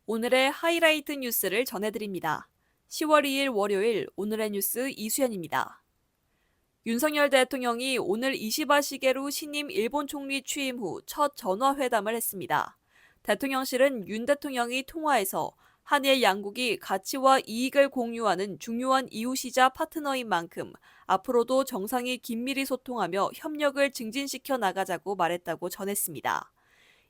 오늘의 하이라이트 뉴스를 전해드립니다. 10월 2일 월요일 오늘의 뉴스 이수연입니다. 윤석열 대통령이 오늘 이시바 시게루 신임 일본 총리 취임 후 첫 전화회담을 했습니다. 대통령실은 윤 대통령이 통화에서 한일 양국이 가치와 이익을 공유하는 중요한 이웃이자 파트너인 만큼 앞으로도 정상이 긴밀히 소통하며 협력을 증진시켜 나가자고 말했다고 전했습니다.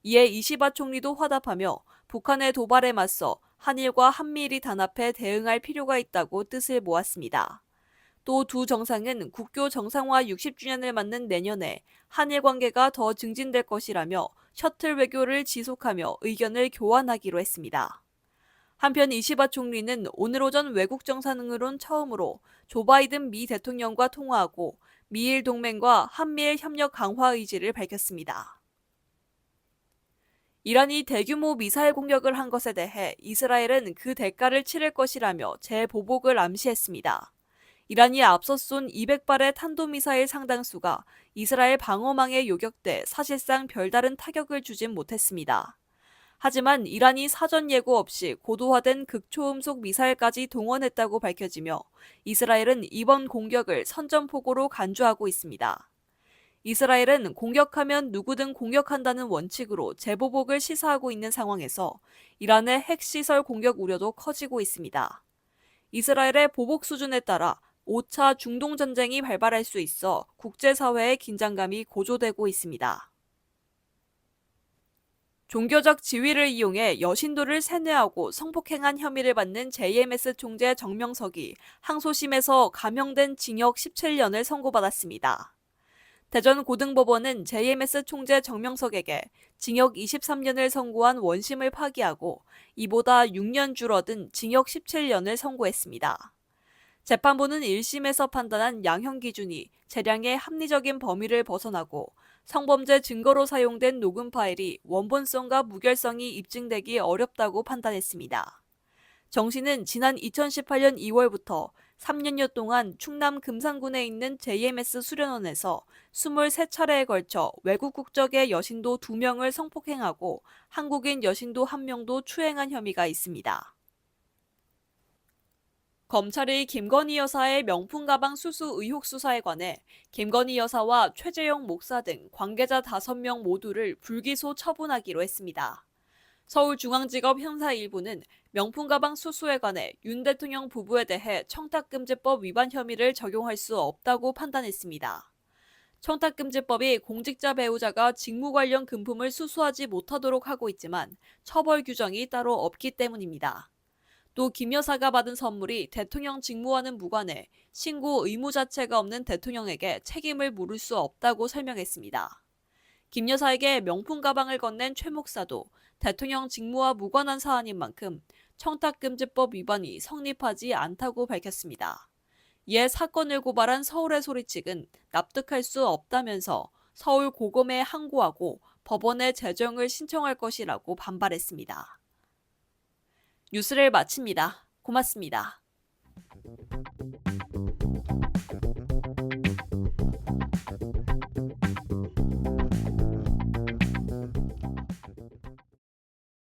이에 이시바 총리도 화답하며 북한의 도발에 맞서 한일과 한미일이 단합해 대응할 필요가 있다고 뜻을 모았습니다. 또 두 정상은 국교 정상화 60주년을 맞는 내년에 한일 관계가 더 증진될 것이라며 셔틀 외교를 지속하며 의견을 교환하기로 했습니다. 한편 이시바 총리는 오늘 오전 외국 정상으론 처음으로 조 바이든 미 대통령과 통화하고 미일 동맹과 한미일 협력 강화 의지를 밝혔습니다. 이란이 대규모 미사일 공격을 한 것에 대해 이스라엘은 그 대가를 치를 것이라며 재보복을 암시했습니다. 이란이 앞서 쏜 200발의 탄도미사일 상당수가 이스라엘 방어망에 요격돼 사실상 별다른 타격을 주진 못했습니다. 하지만 이란이 사전 예고 없이 고도화된 극초음속 미사일까지 동원했다고 밝혀지며 이스라엘은 이번 공격을 선전포고로 간주하고 있습니다. 이스라엘은 공격하면 누구든 공격한다는 원칙으로 재보복을 시사하고 있는 상황에서 이란의 핵시설 공격 우려도 커지고 있습니다. 이스라엘의 보복 수준에 따라 5차 중동전쟁이 발발할 수 있어 국제사회의 긴장감이 고조되고 있습니다. 종교적 지위를 이용해 여신도를 세뇌하고 성폭행한 혐의를 받는 JMS 총재 정명석이 항소심에서 감형된 징역 17년을 선고받았습니다. 대전고등법원은 JMS 총재 정명석에게 징역 23년을 선고한 원심을 파기하고 이보다 6년 줄어든 징역 17년을 선고했습니다. 재판부는 1심에서 판단한 양형 기준이 재량의 합리적인 범위를 벗어나고 성범죄 증거로 사용된 녹음 파일이 원본성과 무결성이 입증되기 어렵다고 판단했습니다. 정 씨는 지난 2018년 2월부터 3년여 동안 충남 금산군에 있는 JMS 수련원에서 23차례에 걸쳐 외국 국적의 여신도 2명을 성폭행하고 한국인 여신도 1명도 추행한 혐의가 있습니다. 검찰이 김건희 여사의 명품 가방 수수 의혹 수사에 관해 김건희 여사와 최재형 목사 등 관계자 5명 모두를 불기소 처분하기로 했습니다. 서울중앙지법 형사 1부는 명품 가방 수수에 관해 윤 대통령 부부에 대해 청탁금지법 위반 혐의를 적용할 수 없다고 판단했습니다. 청탁금지법이 공직자 배우자가 직무 관련 금품을 수수하지 못하도록 하고 있지만 처벌 규정이 따로 없기 때문입니다. 또 김 여사가 받은 선물이 대통령 직무와는 무관해 신고 의무 자체가 없는 대통령에게 책임을 물을 수 없다고 설명했습니다. 김 여사에게 명품 가방을 건넨 최 목사도 대통령 직무와 무관한 사안인 만큼 청탁금지법 위반이 성립하지 않다고 밝혔습니다. 이에 사건을 고발한 서울의 소리 측은 납득할 수 없다면서 서울 고검에 항고하고 법원에 재정을 신청할 것이라고 반발했습니다. 뉴스를 마칩니다. 고맙습니다.